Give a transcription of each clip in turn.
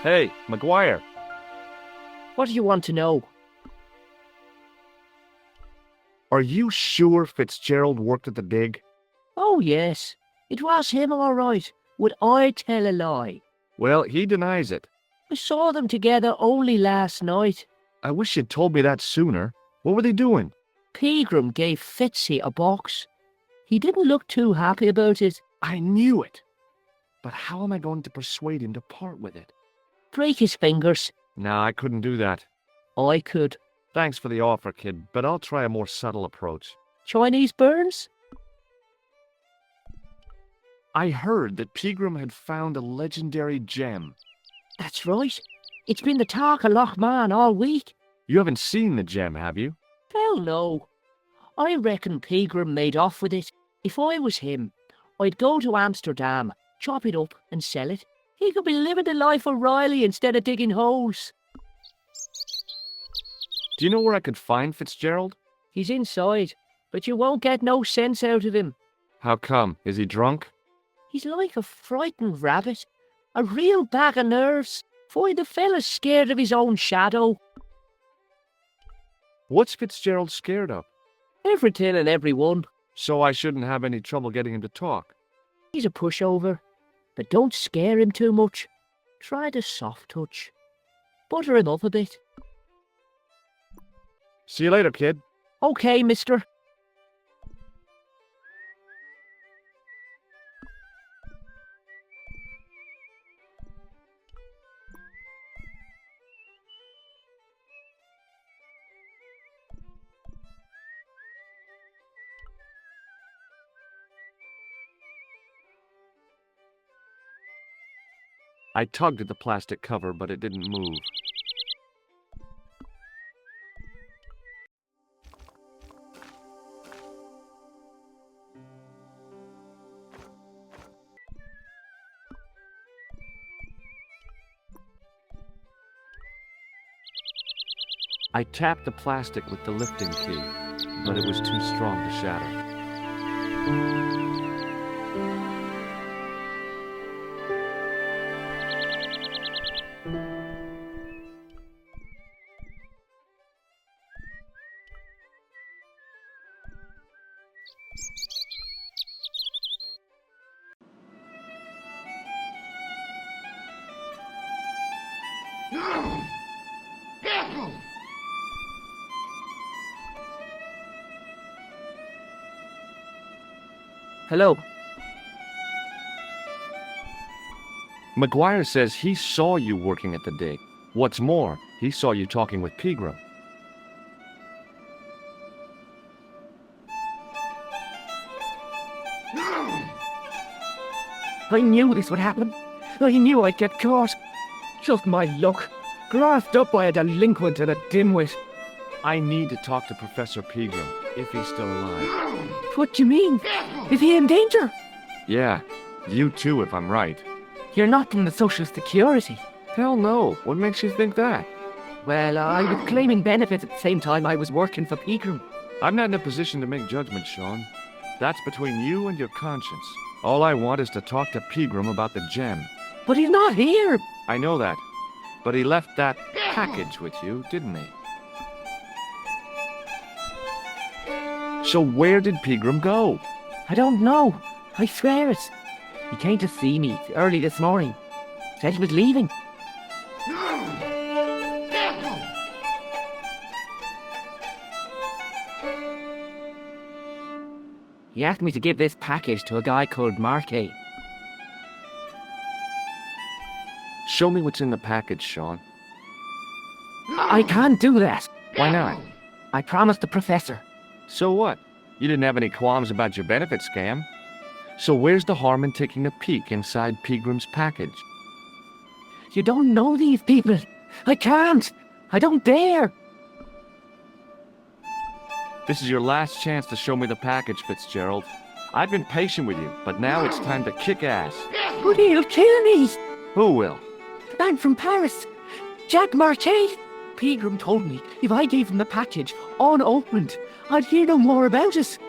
Hey, McGuire. What do you want to know? Are you sure Fitzgerald worked at the dig? Oh, yes. It was him, all right. Would I tell a lie? Well, he denies it. I saw them together only last night. I wish you'd told me that sooner. What were they doing? Pegram gave Fitzy a box. He didn't look too happy about it. I knew it. But how am I going to persuade him to part with it? Break his fingers. Nah, I couldn't do that. I could. Thanks for the offer, kid, but I'll try a more subtle approach. Chinese burns? I heard that Pegram had found a legendary gem. That's right. It's been the talk of Lochman all week. You haven't seen the gem, have you? Hell no. I reckon Pegram made off with it. If I was him, I'd go to Amsterdam, chop it up and sell it. He could be living the life of Riley instead of digging holes. Do you know where I could find Fitzgerald? He's inside, but you won't get no sense out of him. How come? Is he drunk? He's like a frightened rabbit. A real bag of nerves. Find the fella's scared of his own shadow. What's Fitzgerald scared of? Everything and everyone. So I shouldn't have any trouble getting him to talk. He's a pushover, but don't scare him too much. Try the soft touch. Butter him up a bit. See you later, kid. Okay, mister. I tugged at the plastic cover, but it didn't move. I tapped the plastic with the lifting key, but it was too strong to shatter. Hello. McGuire says he saw you working at the dig. What's more, he saw you talking with Pegram. I knew this would happen. I knew I'd get caught. Just my luck. Grasped up by a delinquent and a dimwit. I need to talk to Professor Pegram, if he's still alive. What do you mean? Is he in danger? Yeah, you too, if I'm right. You're not from the Social Security. Hell no. What makes you think that? Well, I was claiming benefits at the same time I was working for Pegram. I'm not in a position to make judgments, Sean. That's between you and your conscience. All I want is to talk to Pegram about the gem. But he's not here. I know that. But he left that package with you, didn't he? So where did Pegram go? I don't know. I swear it. He came to see me early this morning. Said he was leaving. He asked me to give this package to a guy called Marquet. Show me what's in the package, Sean. I can't do that. Why not? I promised the professor. So what? You didn't have any qualms about your benefit scam. So where's the harm in taking a peek inside Pegram's package? You don't know these people. I can't. I don't dare. This is your last chance to show me the package, Fitzgerald. I've been patient with you, but now it's time to kick ass. But he'll kill me. Who will? The man from Paris. Jack Marchais. Pegram told me if I gave him the package unopened, I'd hear no more about it.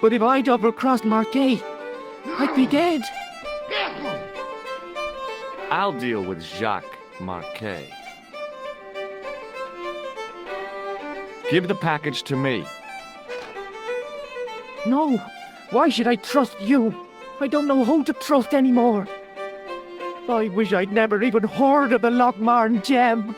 But if I double-crossed Marquet, I'd be dead. I'll deal with Jacques Marquet. Give the package to me. No, why should I trust you? I don't know who to trust anymore. I wish I'd never even heard of the Lochmarn gem.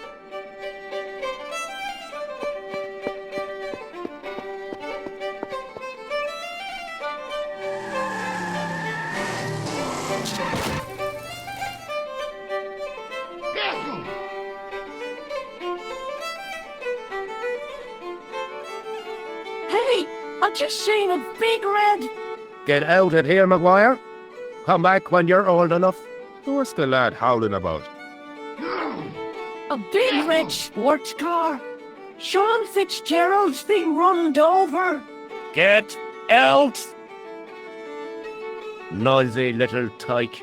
Hey, I've just seen a big red. Get out of here, Maguire. Come back when you're old enough. What's the lad howling about? A big red sports car. Sean Fitzgerald's been runned over. Get out! Noisy little tyke.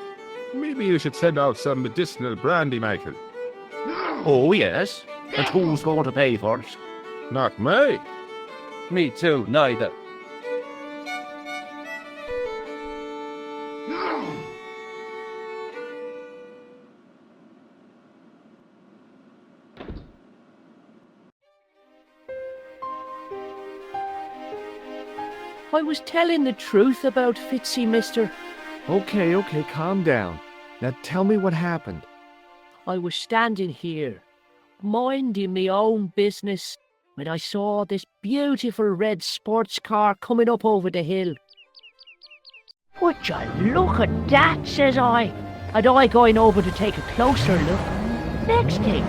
Maybe you should send out some medicinal brandy, Michael. Oh, yes? And who's going to pay for it? Not me. Me too, neither. I was telling the truth about Fitzy, mister. Okay, calm down. Now tell me what happened. I was standing here, minding my own business, when I saw this beautiful red sports car coming up over the hill. Would you look at that, says I, and I going over to take a closer look. Next thing,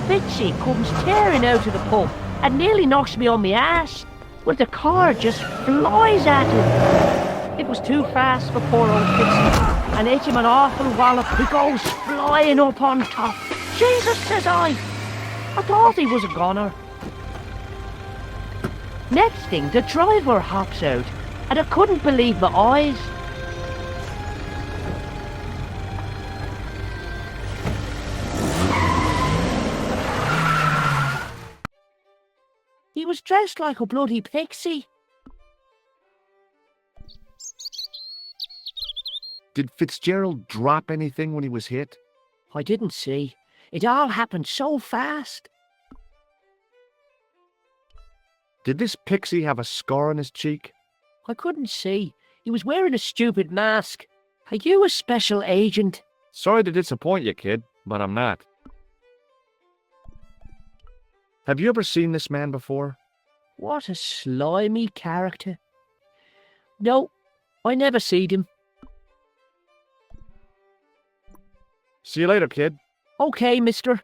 Fitzy comes tearing out of the pub and nearly knocks me on my ass. Well, the car just flies at him. It was too fast for poor old Fitzy, and hit him an awful wallop. He goes flying up on top. Jesus, says I thought he was a goner. Next thing, the driver hops out, and I couldn't believe my eyes. He was dressed like a bloody pixie. Did Fitzgerald drop anything when he was hit? I didn't see. It all happened so fast. Did this pixie have a scar on his cheek? I couldn't see. He was wearing a stupid mask. Are you a special agent? Sorry to disappoint you, kid, but I'm not. Have you ever seen this man before? What a slimy character. No, I never seed him. See you later, kid. Okay, mister.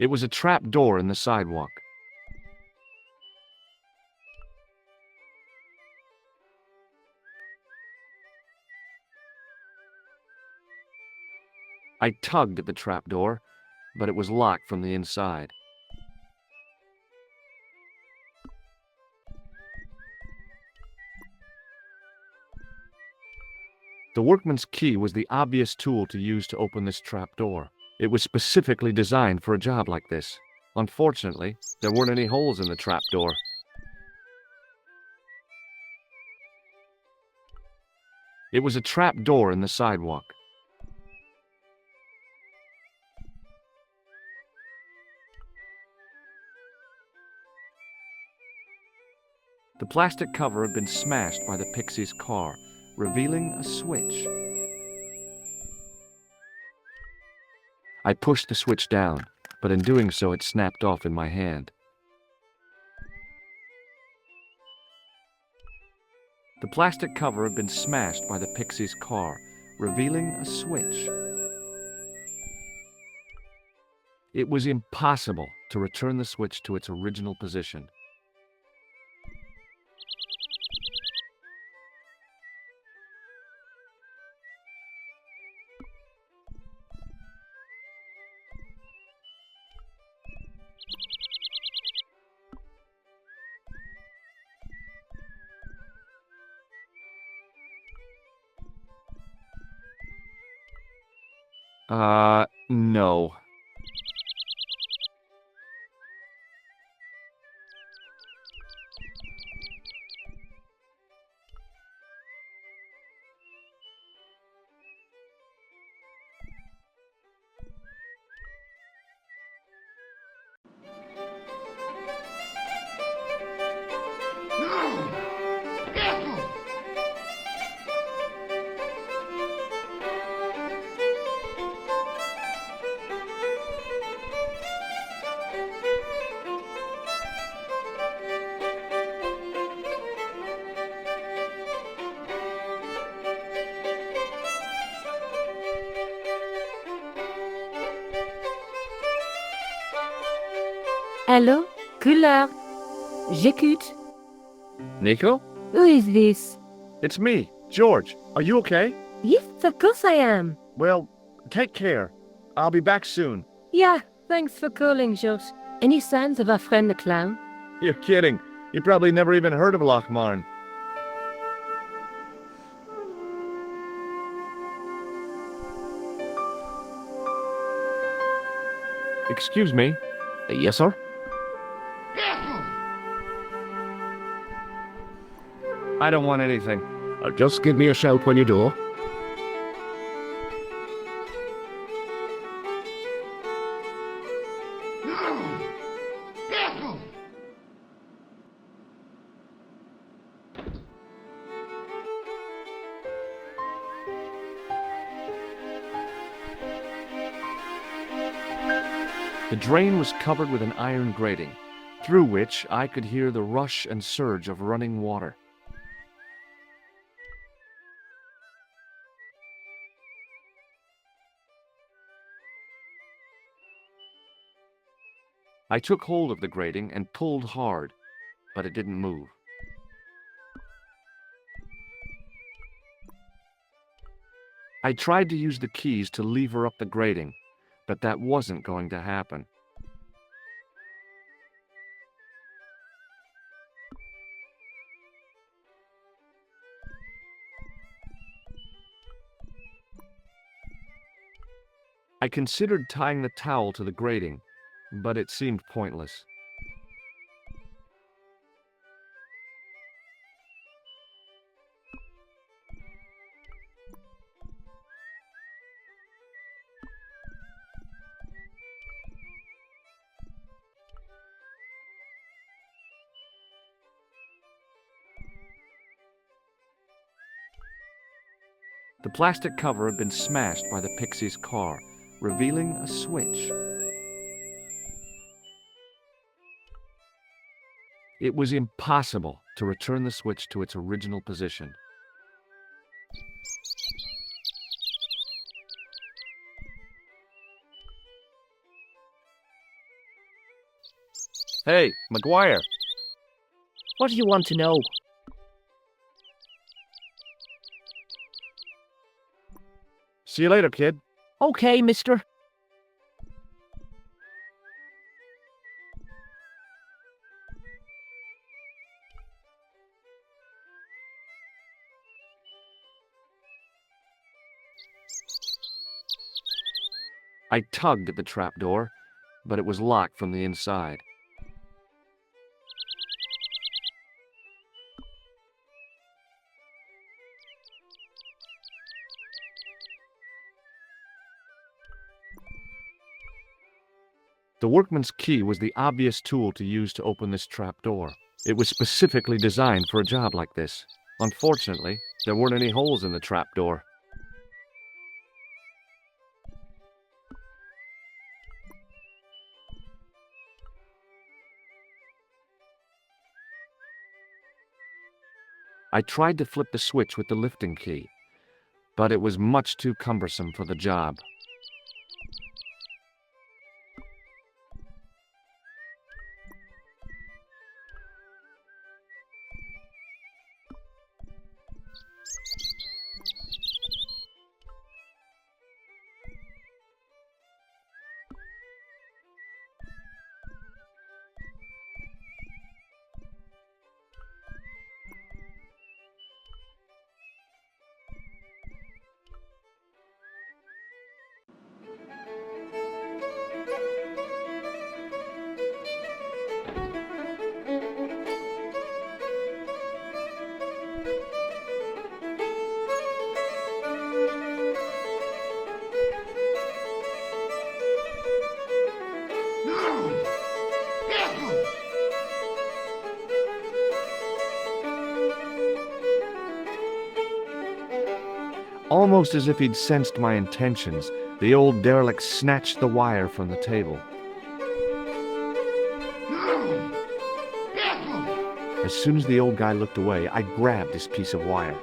It was a trap door in the sidewalk. I tugged at the trap door, but it was locked from the inside. The workman's key was the obvious tool to use to open this trap door. It was specifically designed for a job like this. Unfortunately, there weren't any holes in the trap door. It was a trap door in the sidewalk. The plastic cover had been smashed by the pixie's car, revealing a switch. I pushed the switch down, but in doing so it snapped off in my hand. The plastic cover had been smashed by the pixie's car, revealing a switch. It was impossible to return the switch to its original position. No. Hello? Couleur. J'écoute. Nico? Who is this? It's me, George. Are you okay? Yes, of course I am. Well, take care. I'll be back soon. Yeah, thanks for calling, George. Any signs of our friend the clown? You're kidding. You probably never even heard of Lochmarn. Excuse me. Yes, sir? I don't want anything. Just give me a shout when you do. The drain was covered with an iron grating, through which I could hear the rush and surge of running water. I took hold of the grating and pulled hard, but it didn't move. I tried to use the keys to lever up the grating, but that wasn't going to happen. I considered tying the towel to the grating, but it seemed pointless. The plastic cover had been smashed by the Pixie's car, revealing a switch. It was impossible to return the switch to its original position. Hey, McGuire! What do you want to know? See you later, kid. Okay, mister. I tugged at the trapdoor, but it was locked from the inside. The workman's key was the obvious tool to use to open this trapdoor. It was specifically designed for a job like this. Unfortunately, there weren't any holes in the trapdoor. I tried to flip the switch with the lifting key, but it was much too cumbersome for the job. Almost as if he'd sensed my intentions, the old derelict snatched the wire from the table. As soon as the old guy looked away, I grabbed this piece of wire.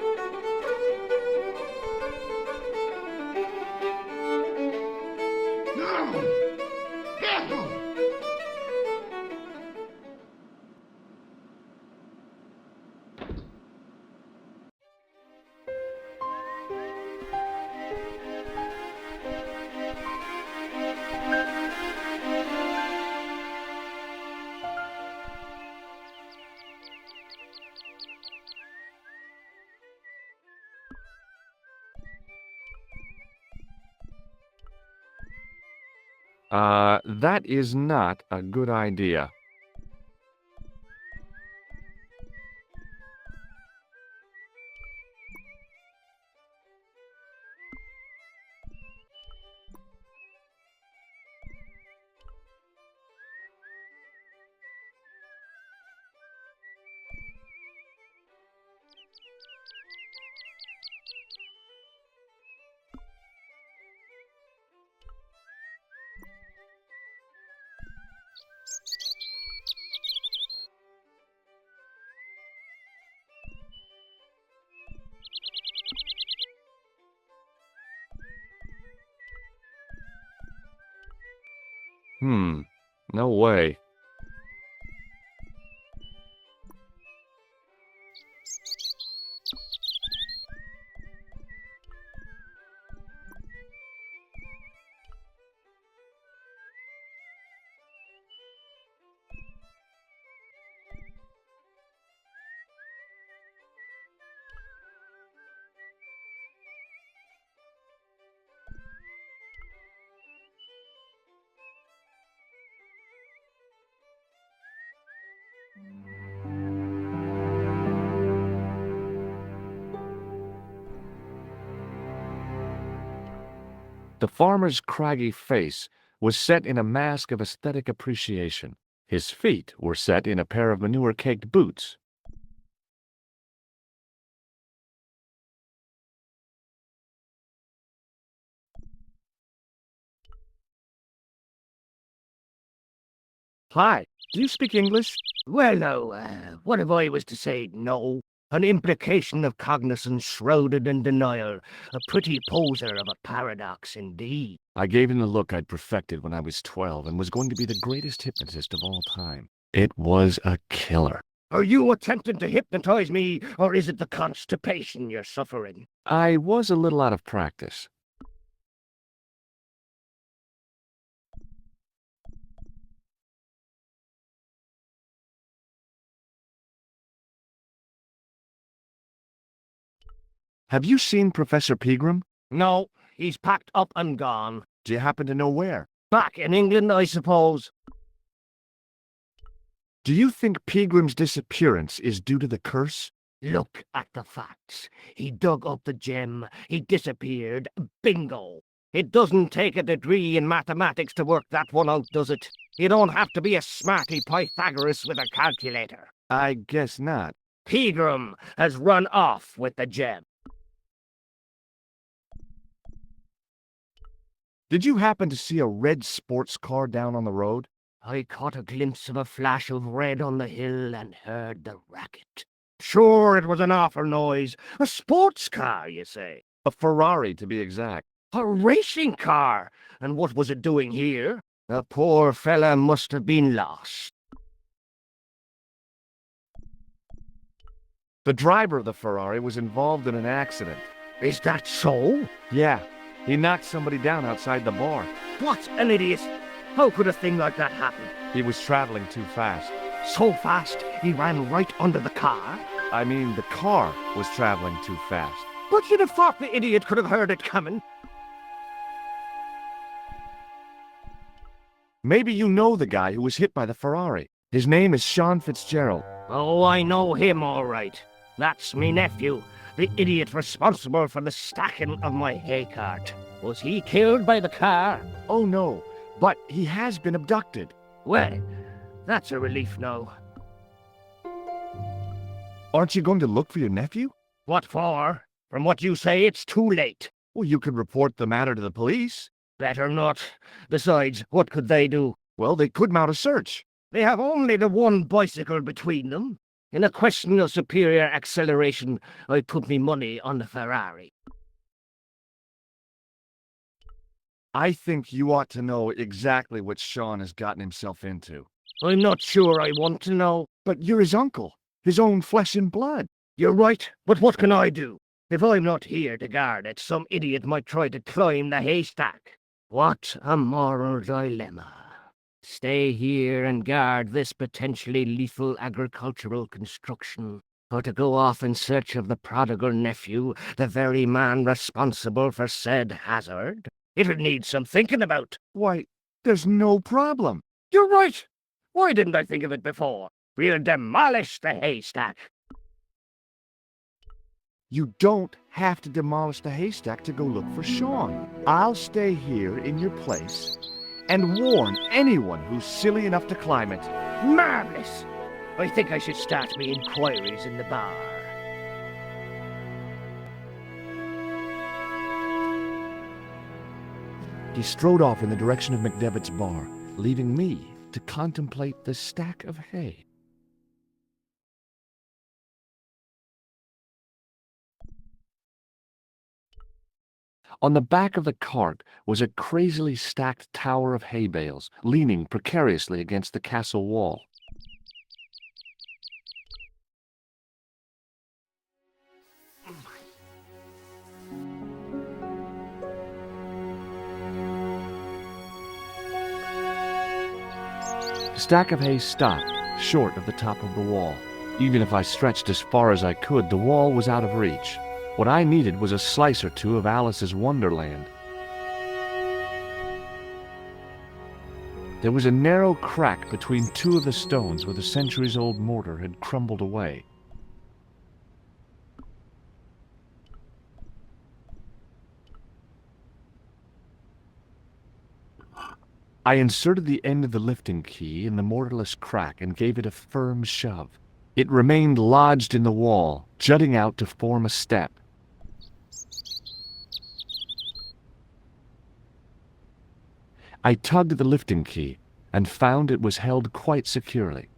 That is not a good idea. No way. The farmer's craggy face was set in a mask of aesthetic appreciation. His feet were set in a pair of manure-caked boots. Hi, do you speak English? Well, now, what if I was to say no? An implication of cognizance shrouded in denial. A pretty poser of a paradox indeed. I gave him the look I'd perfected when I was 12 and was going to be the greatest hypnotist of all time. It was a killer. Are you attempting to hypnotize me, or is it the constipation you're suffering? I was a little out of practice. Have you seen Professor Pegram? No, he's packed up and gone. Do you happen to know where? Back in England, I suppose. Do you think Pegram's disappearance is due to the curse? Look at the facts. He dug up the gem. He disappeared. Bingo. It doesn't take a degree in mathematics to work that one out, does it? You don't have to be a smarty Pythagoras with a calculator. I guess not. Pegram has run off with the gem. Did you happen to see a red sports car down on the road? I caught a glimpse of a flash of red on the hill and heard the racket. Sure, it was an awful noise. A sports car, you say? A Ferrari, to be exact. A racing car? And what was it doing here? The poor fella must have been lost. The driver of the Ferrari was involved in an accident. Is that so? Yeah, he knocked somebody down outside the bar. What an idiot! How could a thing like that happen? He was traveling too fast. So fast, he ran right under the car? I mean, the car was traveling too fast. But you'd have thought the idiot could have heard it coming. Maybe you know the guy who was hit by the Ferrari. His name is Sean Fitzgerald. Oh, I know him all right. That's me nephew, the idiot responsible for the stacking of my hay cart. Was he killed by the car? Oh no, but he has been abducted. Well, that's a relief now. Aren't you going to look for your nephew? What for? From what you say, it's too late. Well, you could report the matter to the police. Better not. Besides, what could they do? Well, they could mount a search. They have only the one bicycle between them. In a question of superior acceleration, I put me money on the Ferrari. I think you ought to know exactly what Sean has gotten himself into. I'm not sure I want to know. But you're his uncle, his own flesh and blood. You're right, but what can I do? If I'm not here to guard it, some idiot might try to climb the haystack. What a moral dilemma. Stay here and guard this potentially lethal agricultural construction, or to go off in search of the prodigal nephew, the very man responsible for said hazard? It'll need some thinking about. Why, There's no problem. You're right. Why didn't I think of it before? We'll demolish the haystack. You don't have to demolish the haystack to go look for Sean. I'll stay here in your place and warn anyone who's silly enough to climb it. Marvelous. I think I should start me inquiries in the bar. He strode off in the direction of McDevitt's bar, leaving me to contemplate the stack of hay. On the back of the cart was a crazily stacked tower of hay bales, leaning precariously against the castle wall. The stack of hay stopped, short of the top of the wall. Even if I stretched as far as I could, the wall was out of reach. What I needed was a slice or two of Alice's Wonderland. There was a narrow crack between two of the stones where the centuries-old mortar had crumbled away. I inserted the end of the lifting key in the mortarless crack and gave it a firm shove. It remained lodged in the wall, jutting out to form a step. I tugged at the lifting key and found it was held quite securely.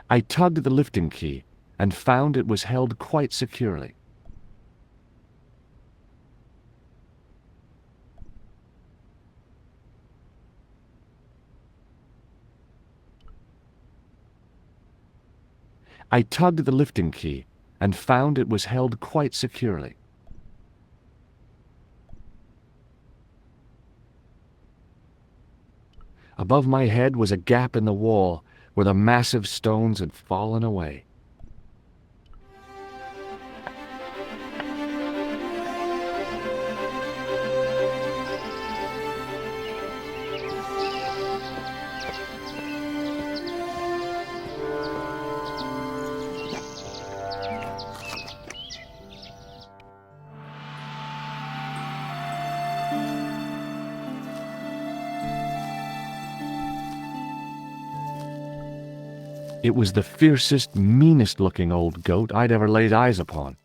I tugged at the lifting key and found it was held quite securely. I tugged at the lifting key and found it was held quite securely. Above my head was a gap in the wall where the massive stones had fallen away. It was the fiercest, meanest-looking old goat I'd ever laid eyes upon.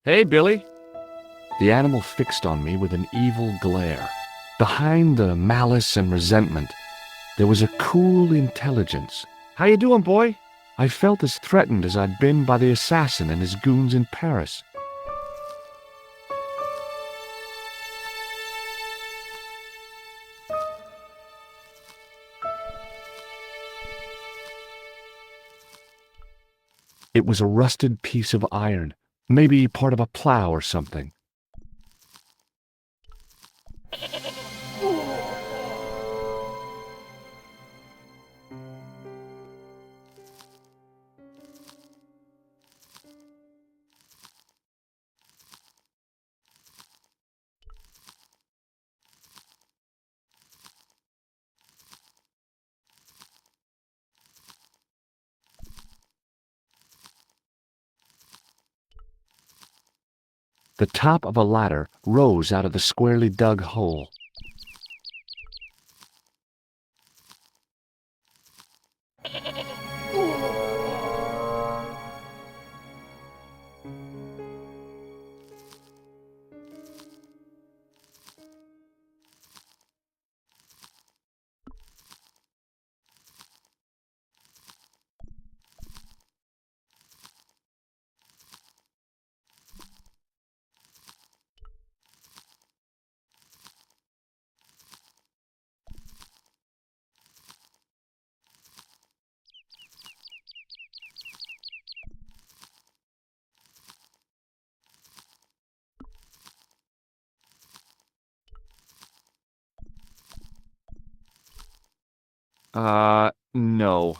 "Hey, Billy." The animal fixed on me with an evil glare. Behind the malice and resentment, there was a cool intelligence. "How you doing, boy?" I felt as threatened as I'd been by the assassin and his goons in Paris. It was a rusted piece of iron, maybe part of a plow or something. The top of a ladder rose out of the squarely dug hole. No.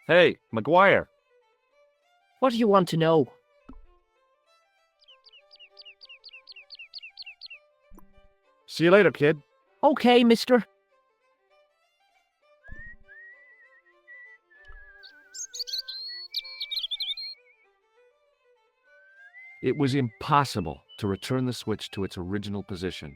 Hey, McGuire. What do you want to know? See you later, kid. Okay, mister. It was impossible to return the switch to its original position.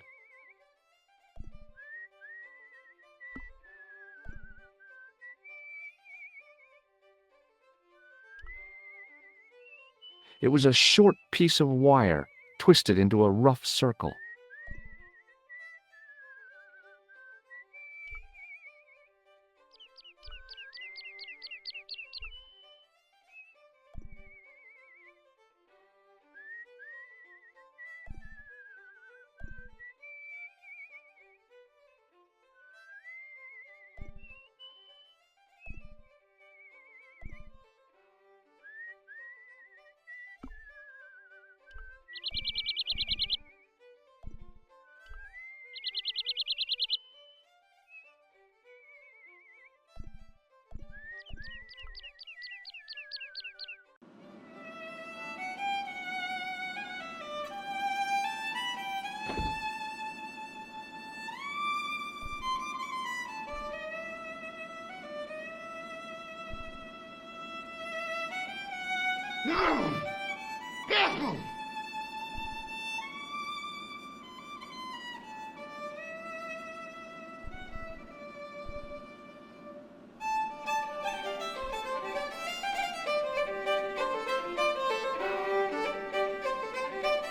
It was a short piece of wire, twisted into a rough circle.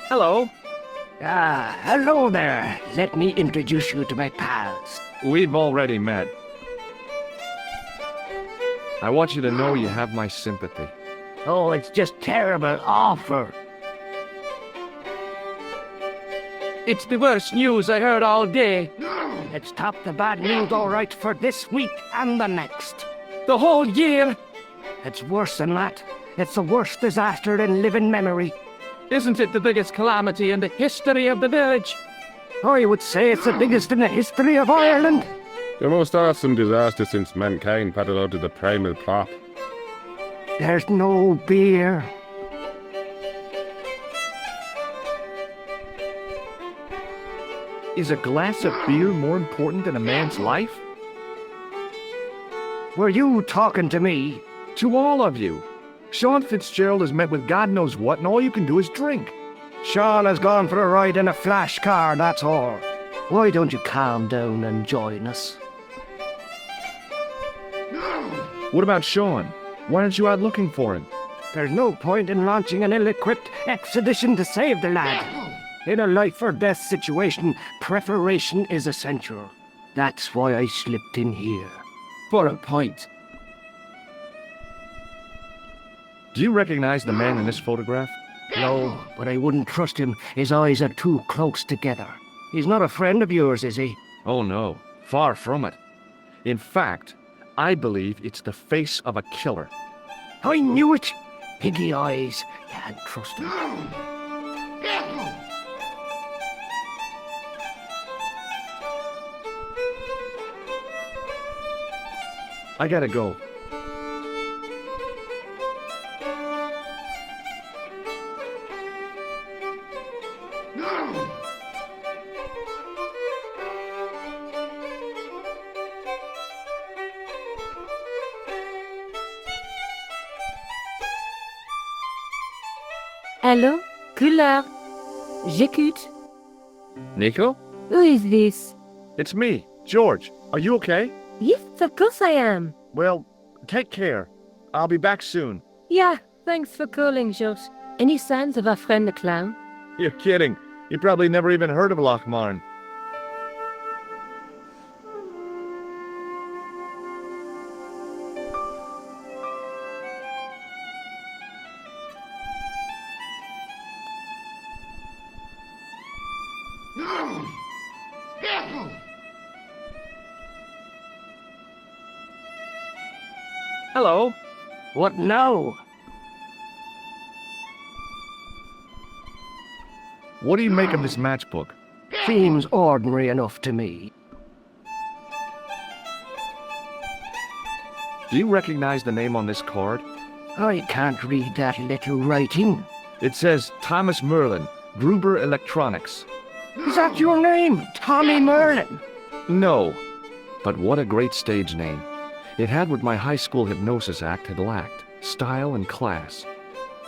Hello. Hello there. Let me introduce you to my pals. We've already met. I want you to know you have my sympathy. Oh, it's just terrible, awful. It's the worst news I heard all day. Let's top the bad news all right for this week and the next. The whole year. It's worse than that. It's the worst disaster in living memory. Isn't it the biggest calamity in the history of the village? I would say it's the biggest in the history of Ireland. The most awesome disaster since mankind paddled out of the primal plop. There's no beer. Is a glass of beer more important than a man's life? Were you talking to me? To all of you. Sean Fitzgerald has met with God knows what, and all you can do is drink. Sean has gone for a ride in a flash car, that's all. Why don't you calm down and join us? What about Sean? Why aren't you out looking for him? There's no point in launching an ill-equipped expedition to save the lad. In a life-or-death situation, preparation is essential. That's why I slipped in here. For a point. Do you recognize the man in this photograph? No, but I wouldn't trust him. His eyes are too close together. He's not a friend of yours, is he? Oh no, far from it. In fact, I believe it's the face of a killer. I knew it! Piggy eyes. Can't trust him. I gotta go. Hello? Couleur. J'écoute. Nico? Who is this? It's me, George. Are you okay? Yes, of course I am. Well, take care. I'll be back soon. Yeah, thanks for calling, George. Any signs of our friend the clown? You're kidding. You probably never even heard of Lochmarn. Hello. What now? What do you make of this matchbook? Seems ordinary enough to me. Do you recognize the name on this card? I can't read that little writing. It says Thomas Merlin, Gruber Electronics. Is that your name, Tommy Merlin? No, but what a great stage name. It had what my high school hypnosis act had lacked, style and class.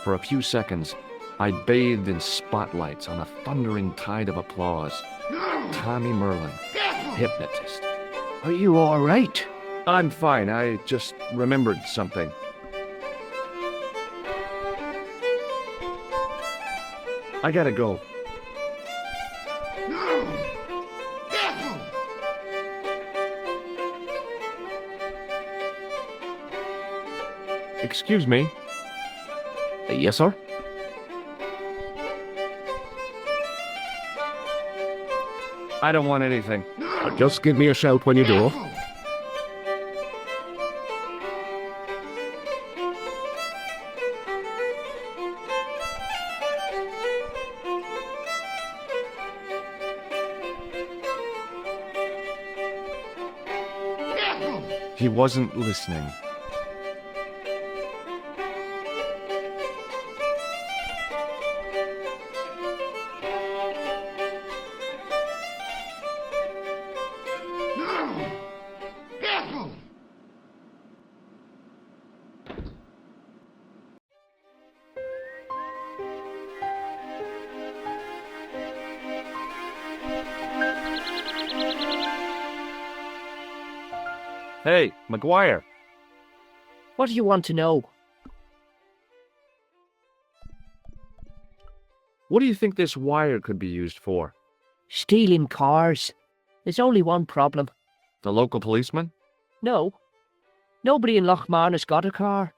For a few seconds, I bathed in spotlights on a thundering tide of applause. Tommy Merlin, hypnotist. Are you all right? I'm fine, I just remembered something. I gotta go. Excuse me. Yes, sir? I don't want anything. Just give me a shout when you do. He wasn't listening. Hey, McGuire. What do you want to know? What do you think this wire could be used for? Stealing cars. There's only one problem. The local policeman? No. Nobody in Lochmarn's got a car.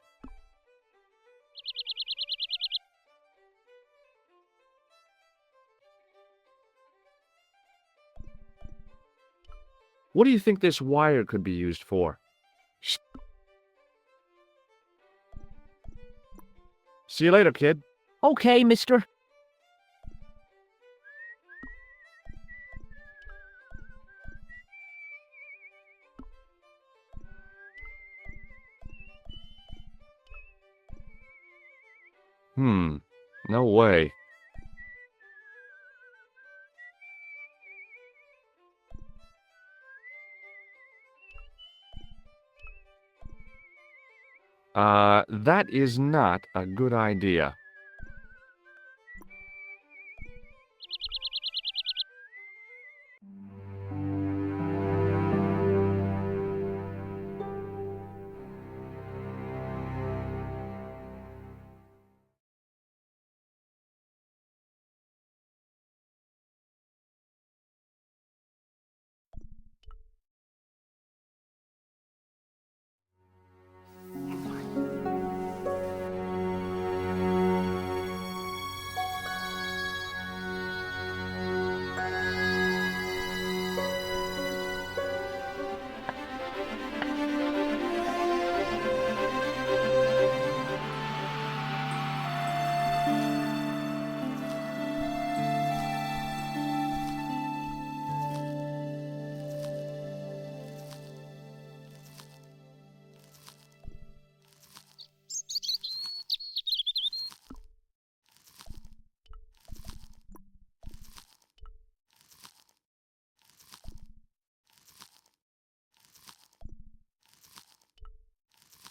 What do you think this wire could be used for? See you later, kid. Okay, mister. No way. That is not a good idea.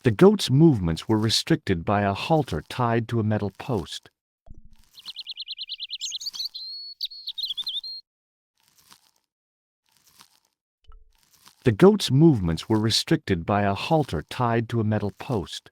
The goat's movements were restricted by a halter tied to a metal post. The goat's movements were restricted by a halter tied to a metal post.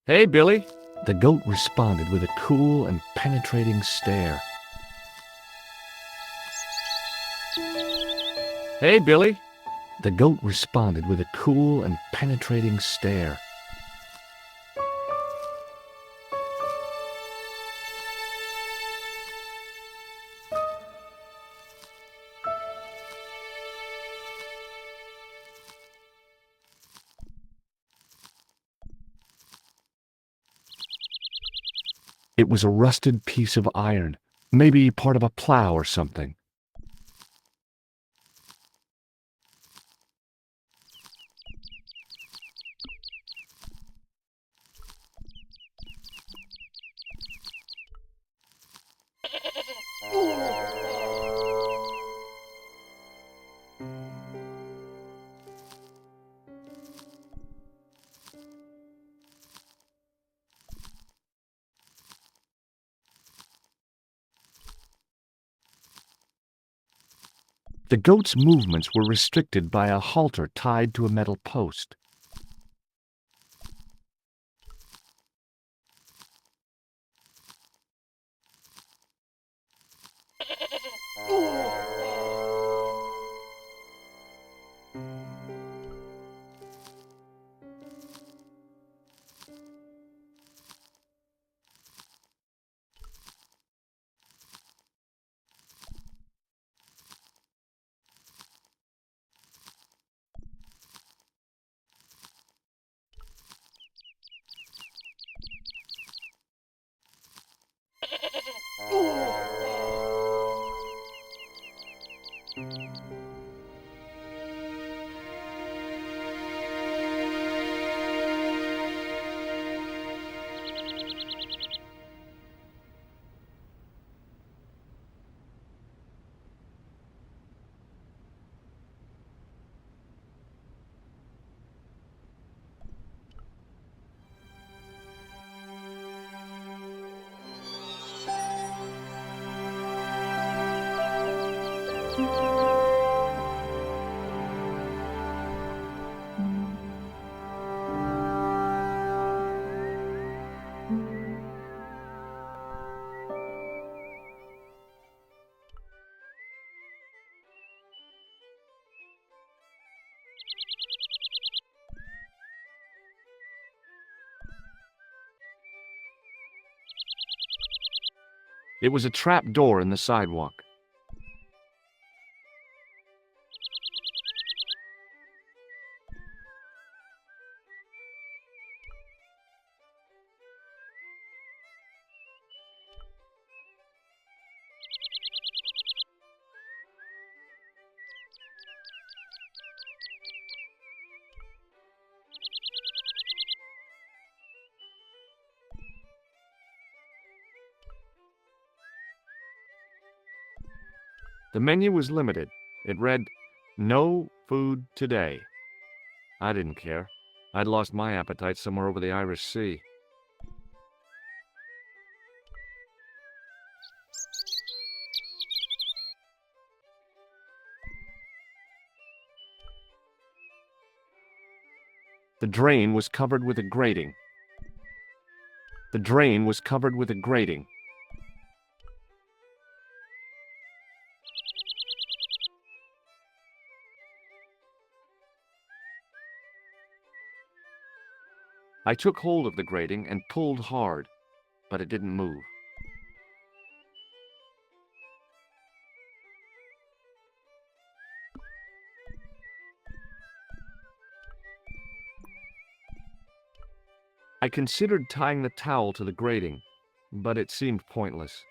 Hey, Billy. The goat responded with a cool and penetrating stare. Hey, Billy. The goat responded with a cool and penetrating stare. It was a rusted piece of iron, maybe part of a plow or something. The goat's movements were restricted by a halter tied to a metal post. It was a trap door in the sidewalk. The menu was limited. It read, "No food today." I didn't care. I'd lost my appetite somewhere over the Irish Sea. The drain was covered with a grating. The drain was covered with a grating. I took hold of the grating and pulled hard, but it didn't move. I considered tying the towel to the grating, but it seemed pointless.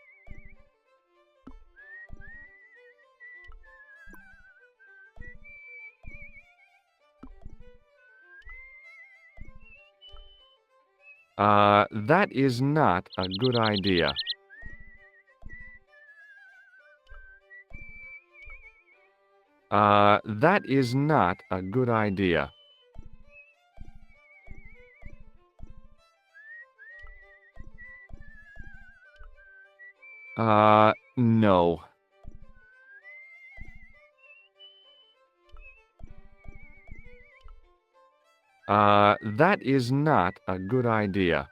That is not a good idea. That is not a good idea. No. That is not a good idea.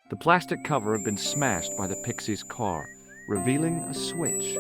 The plastic cover had been smashed by the Pixie's car, revealing a switch.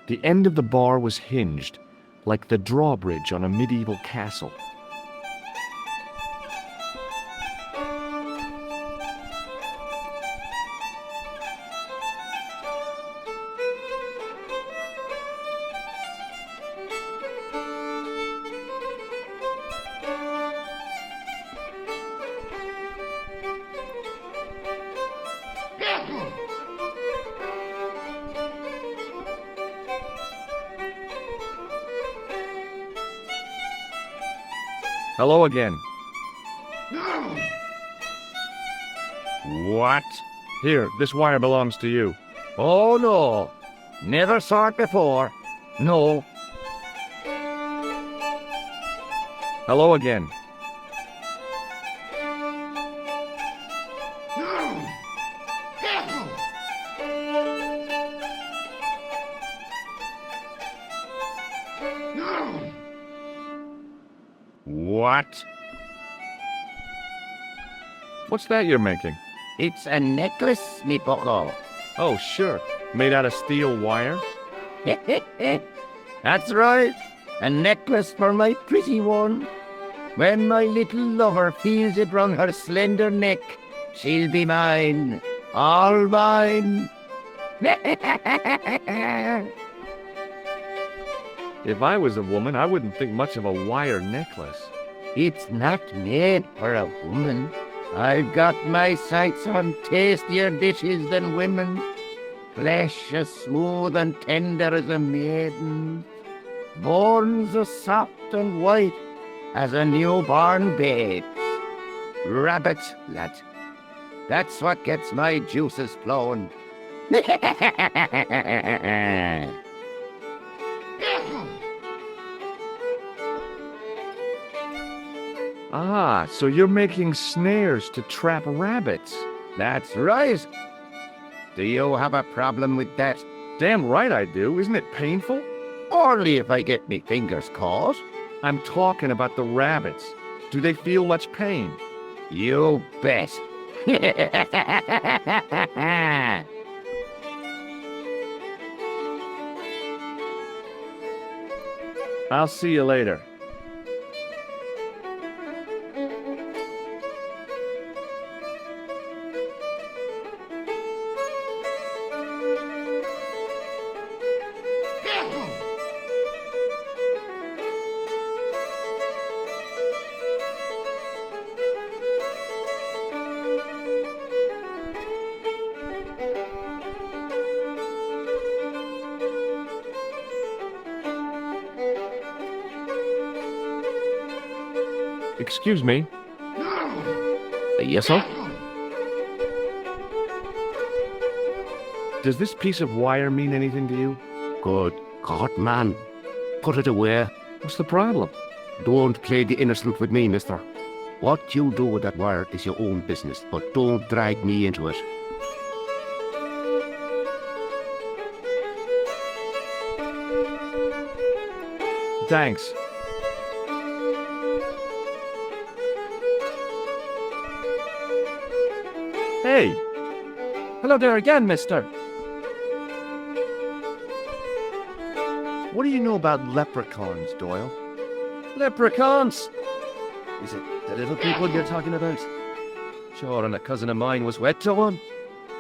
The end of the bar was hinged, like the drawbridge on a medieval castle. Hello again. What? Here, this wire belongs to you. Oh no, never saw it before. No. Hello again. What? What's that you're making? It's a necklace, me bucko. Oh, sure. Made out of steel wire? That's right. A necklace for my pretty one. When my little lover feels it round her slender neck, she'll be mine. All mine. If I was a woman, I wouldn't think much of a wire necklace. It's not made for a woman. I've got my sights on tastier dishes than women. Flesh as smooth and tender as a maiden. Bones as soft and white as a newborn babe. Rabbit, lad. That's what gets my juices flowing. Ah, so you're making snares to trap rabbits. That's right. Do you have a problem with that? Damn right I do. Isn't it painful? Only if I get me fingers caught. I'm talking about the rabbits. Do they feel much pain? You bet. I'll see you later. Excuse me. Yes, sir? Does this piece of wire mean anything to you? Good God, man. Put it away. What's the problem? Don't play the innocent with me, mister. What you do with that wire is your own business, but don't drag me into it. Thanks. Hey! Hello there again, mister. What do you know about leprechauns, Doyle? Leprechauns? Is it the little people you're talking about? Sure, and a cousin of mine was wed to one.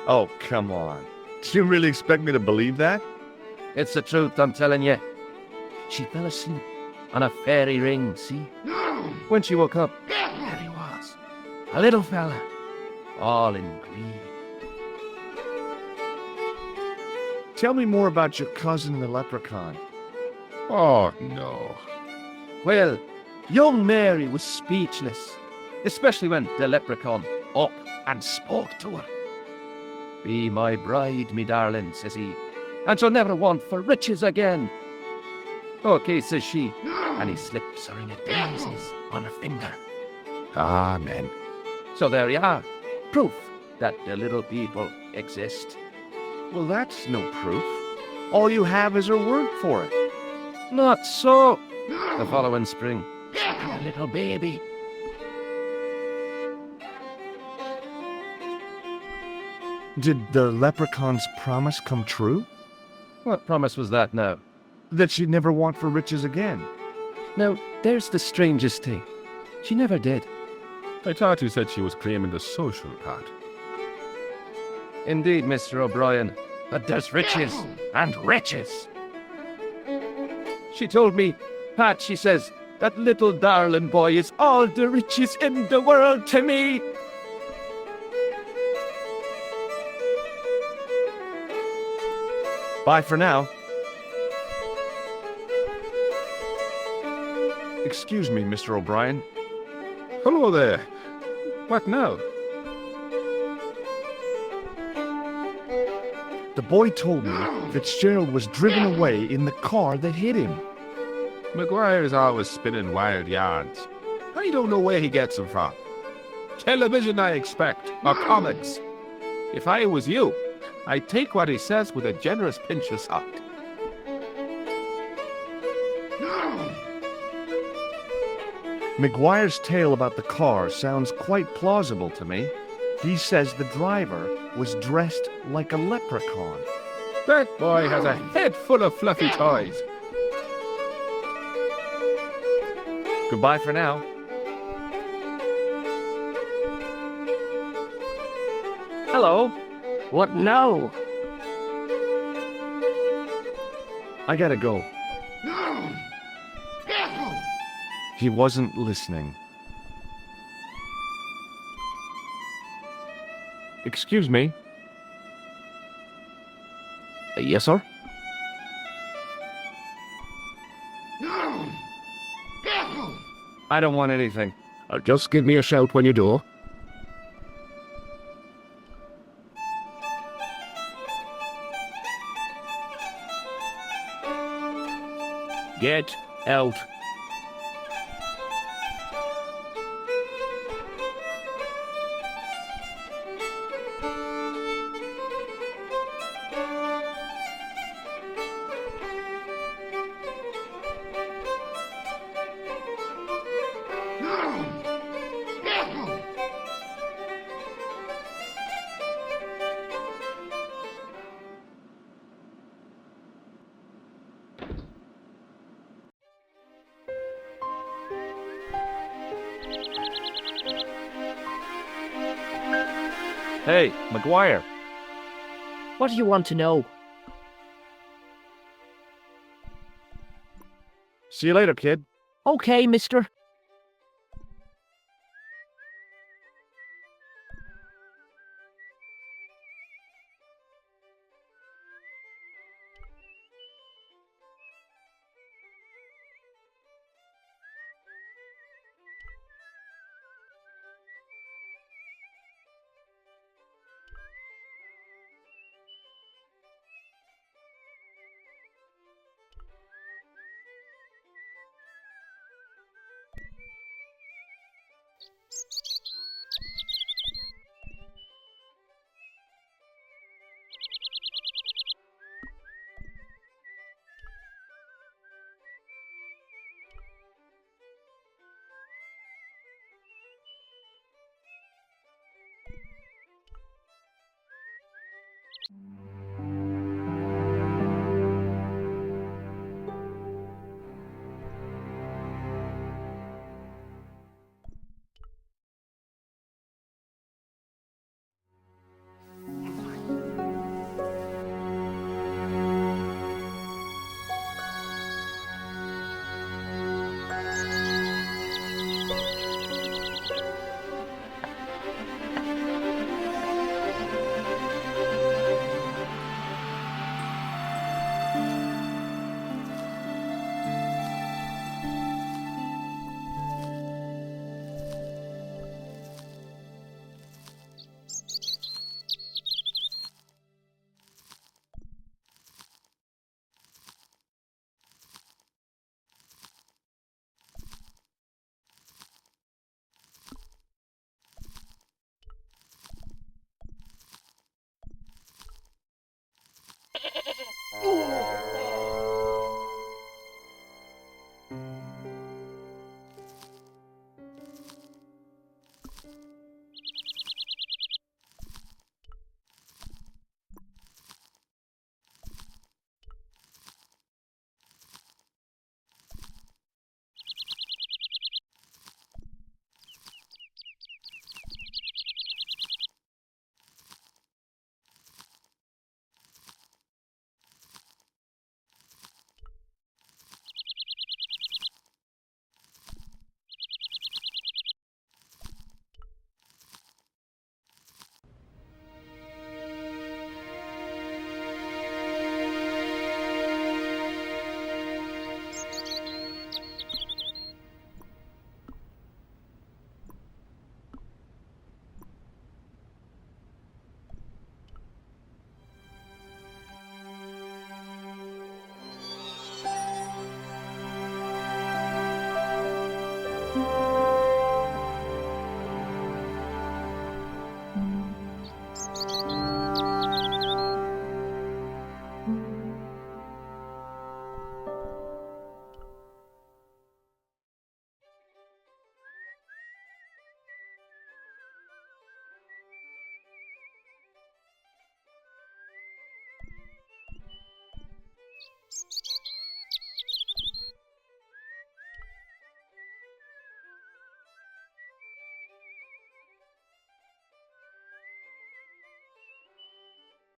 Oh, come on. Do you really expect me to believe that? It's the truth, I'm telling you. She fell asleep on a fairy ring, see? When she woke up, there he was. A little fella, all in green. Tell me more about your cousin the leprechaun. Oh, no. Well, young Mary was speechless, especially when the leprechaun up and spoke to her. Be my bride, me darling, says he, and she'll never want for riches again. Okay, says she, and he slips her in a daisies on her finger. Amen. So there you are, proof that the little people exist. Well, that's no proof. All you have is her word for it. Not so. The following spring, a little baby. Did the leprechaun's promise come true? What promise was that now? That she'd never want for riches again. Now, there's the strangest thing. She never did. I thought you said she was claiming the social part. Indeed, Mr. O'Brien, but there's riches and riches. She told me, Pat, she says, that little darling boy is all the riches in the world to me. Bye for now. Excuse me, Mr. O'Brien. Hello there. What now? The boy told me Fitzgerald was driven away in the car that hit him. McGuire's always spinning wild yarns. I don't know where he gets them from. Television, I expect, or comics. If I was you, I'd take what he says with a generous pinch of salt. McGuire's tale about the car sounds quite plausible to me. He says the driver was dressed like a leprechaun. That boy has a head full of fluffy toys. Goodbye for now. Hello. What now? I gotta go. He wasn't listening. Excuse me. Yes, sir? I don't want anything. Just give me a shout when you do. Get out. Hey, McGuire. What do you want to know? See you later, kid. Okay, mister.